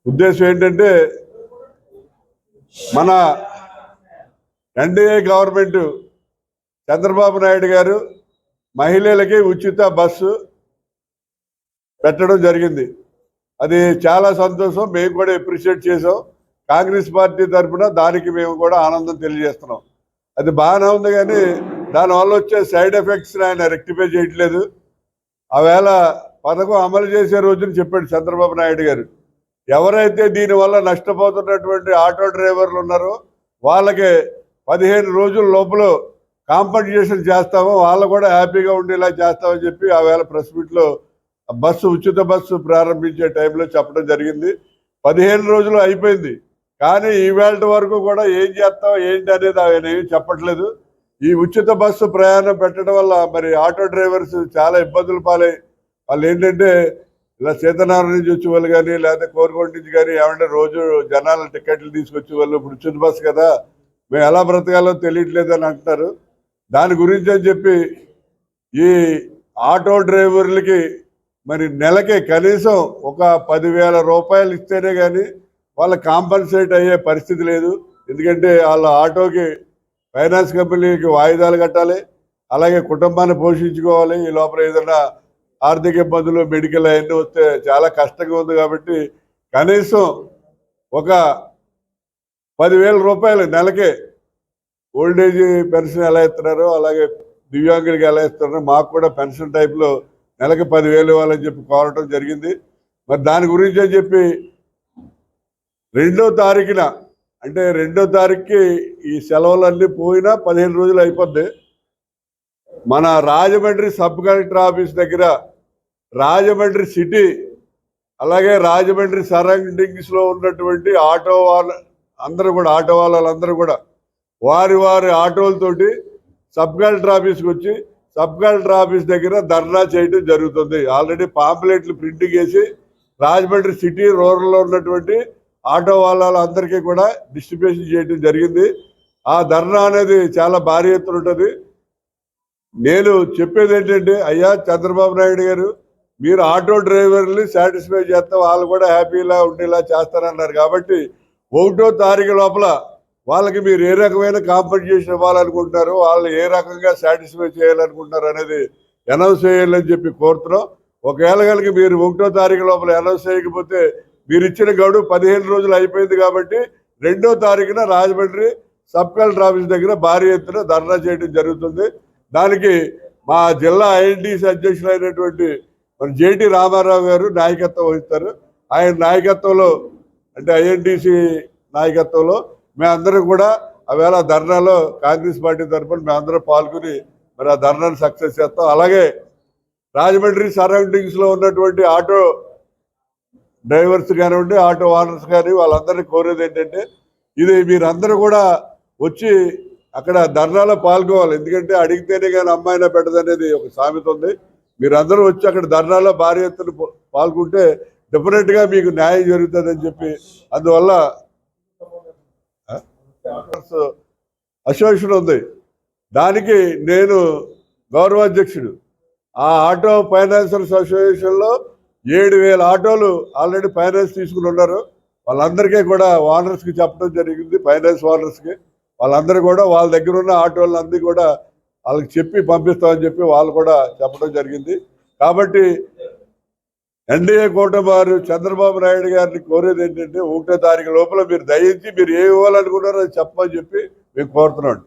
ఉద్దేశం ఏంటంటే మన ఎన్డీఏ గవర్నమెంట్ చంద్రబాబు నాయుడు గారు మహిళలకి ఉచిత బస్సు పెట్టడం జరిగింది. అది చాలా సంతోషం. మేము కూడా అప్రిషియేట్ చేసాం. కాంగ్రెస్ పార్టీ తరఫున దానికి మేము కూడా ఆనందం తెలియజేస్తున్నాం. అది బాగానే ఉంది, కానీ దానివల్ల వచ్చే సైడ్ ఎఫెక్ట్స్ని ఆయన రెక్టిఫై చేయట్లేదు. ఆవేళ పథకం అమలు చేసే రోజుని చెప్పాడు చంద్రబాబు నాయుడు గారు. ఎవరైతే దీనివల్ల నష్టపోతున్నటువంటి ఆటో డ్రైవర్లు ఉన్నారో వాళ్ళకి 15 రోజుల లోపల కాంపన్సేషన్ చేస్తామో వాళ్ళు కూడా హ్యాపీగా ఉండేలా చేస్తామని చెప్పి ఆవేళ ప్రెస్ మీట్లో ఉచిత బస్సు ప్రారంభించే టైంలో చెప్పడం జరిగింది. 15 రోజులు అయిపోయింది, కానీ ఈవేళ వరకు కూడా ఏం చేస్తాం ఏంటి అనేది ఆయన ఏమి చెప్పట్లేదు. ఈ ఉచిత బస్సు ప్రయాణం పెట్టడం వల్ల మరి ఆటో డ్రైవర్స్ చాలా ఇబ్బందులు పాలై వాళ్ళు ఏంటంటే ఇలా సీతనారాయణ నుంచి వచ్చే వాళ్ళు కానీ లేకపోతే కోరుకోట నుంచి కానీ ఏమంటే రోజు జనాల టికెట్లు తీసుకొచ్చే వాళ్ళు ఇప్పుడు ఉచిత బస్సు కదా మేము ఎలా బ్రతకాలో తెలియట్లేదు అని అంటున్నారు. దాని గురించి అని చెప్పి ఈ ఆటో డ్రైవర్లకి మరి నెలకి కనీసం ఒక 10,000 రూపాయలు ఇస్తేనే కానీ వాళ్ళ కాంపన్సేట్ అయ్యే పరిస్థితి లేదు. ఎందుకంటే వాళ్ళ ఆటోకి ఫైనాన్స్ కంపెనీకి వాయిదాలు కట్టాలి, అలాగే కుటుంబాన్ని పోషించుకోవాలి. ఈ లోపల ఏదైనా ఆర్థిక ఇబ్బందులు మెడికల్ అవన్నీ వస్తే చాలా కష్టంగా ఉంది. కాబట్టి కనీసం ఒక 10,000 రూపాయలు నెలకే ఓల్డేజ్ పెన్షన్ ఎలా ఇస్తున్నారో అలాగే దివ్యాంగులకి ఎలా ఇస్తున్నారో మాకు కూడా పెన్షన్ టైప్లో నెలకి 10,000 ఇవ్వాలని చెప్పి కోరటం జరిగింది. మరి దాని గురించి అని చెప్పి 2వ తారీఖున అంటే 2వ తారీఖుకి ఈ సెలవులన్నీ పోయినా 15 రోజులు అయిపోద్ది. మన రాజమండ్రి సబ్ కలెక్టర్ ఆఫీస్ దగ్గర రాజమండ్రి సిటీ అలాగే రాజమండ్రి సరౌండింగ్స్లో ఉన్నటువంటి ఆటో వాళ్ళందరూ కూడా వారి ఆటోలతోటి సబ్ కలెక్టర్ ఆఫీస్కి వచ్చి సబ్ కలెక్టర్ ఆఫీస్ దగ్గర ధర్నా చేయడం జరుగుతుంది. ఆల్రెడీ పాంప్లెట్లు ప్రింటింగ్ వేసి రాజమండ్రి సిటీ రూరల్లో ఉన్నటువంటి ఆటో వాళ్ళందరికీ కూడా డిస్ట్రిబ్యూషన్ చేయడం జరిగింది. ఆ ధర్నా అనేది చాలా భారీ ఎత్తున ఉంటుంది. నేను చెప్పేది ఏంటంటే, అయ్యా చంద్రబాబు నాయుడు గారు, మీరు ఆటో డ్రైవర్ని సాటిస్ఫై చేస్తాం వాళ్ళు కూడా హ్యాపీలా ఉండేలా చేస్తారన్నారు. కాబట్టి 1వ తారీఖు లోపల వాళ్ళకి మీరు ఏ రకమైన కాంపన్సేషన్ ఇవ్వాలనుకుంటున్నారు, వాళ్ళు ఏ రకంగా సాటిస్ఫై చేయాలనుకుంటున్నారు అనేది అనౌన్స్ చేయాలని చెప్పి కోరుతున్నాం. ఒకవేళ కనుక మీరు 1వ తారీఖు లోపల అనౌన్స్ చేయకపోతే మీరు ఇచ్చిన గడువు 15 రోజులు అయిపోయింది. కాబట్టి 2వ తారీఖున రాజమండ్రి సబ్ కలెక్టర్ ఆఫీస్ దగ్గర భారీ ఎత్తున ధర్నా చేయడం జరుగుతుంది. దానికి మా జిల్లా ఐఎన్టీసీ అధ్యక్షులు అయినటువంటి మన జేటీ రామారావు గారు నాయకత్వం వహిస్తారు. ఆయన నాయకత్వంలో అంటే ఐఎన్టీసీ నాయకత్వంలో మేమందరం కూడా ఆవేళ ధర్నాలో కాంగ్రెస్ పార్టీ తరఫున మేమందరం పాల్గొని మరి ఆ ధర్నాను సక్సెస్ చేస్తాం. అలాగే రాజమండ్రి సరౌండింగ్స్లో ఉన్నటువంటి ఆటో డ్రైవర్స్ కానివ్వండి ఆటో ఓనర్స్ కానీ వాళ్ళందరినీ కోరేది ఏంటంటే, ఇది మీరందరూ కూడా వచ్చి అక్కడ ధర్నాలో పాల్గొవాలి. ఎందుకంటే అడిగితేనే కానీ అమ్మాయినా పెట్టదనేది ఒక సామెత ఉంది. మీరందరూ వచ్చి అక్కడ ధర్నాలో భారీ ఎత్తున పాల్గొంటే డెఫినెట్గా మీకు న్యాయం జరుగుతుందని చెప్పి అందువల్ల అసోసియేషన్ ఉంది, దానికి నేను గౌరవాధ్యక్షుడు. ఆ ఆటో ఫైనాన్సర్స్ అసోసియేషన్లో 7,000 ఆటోలు ఆల్రెడీ ఫైనాన్స్ తీసుకుని ఉన్నారు. వాళ్ళందరికీ కూడా ఓనర్స్కి చెప్పడం జరిగింది. ఫైనాన్స్ ఓనర్స్కి వాళ్ళందరూ కూడా వాళ్ళ దగ్గర ఉన్న ఆటోలందరికీ కూడా వాళ్ళకి చెప్పి పంపిస్తామని చెప్పి వాళ్ళు కూడా చెప్పడం జరిగింది. కాబట్టి ఎన్డీఏ కూటమి వారు చంద్రబాబు నాయుడు గారిని కోరేది ఏంటంటే 1వ తారీఖు లోపల మీరు దయించి మీరు ఏమి ఇవ్వాలనుకున్నారో అది చెప్పమని చెప్పి మేము కోరుతున్నాం.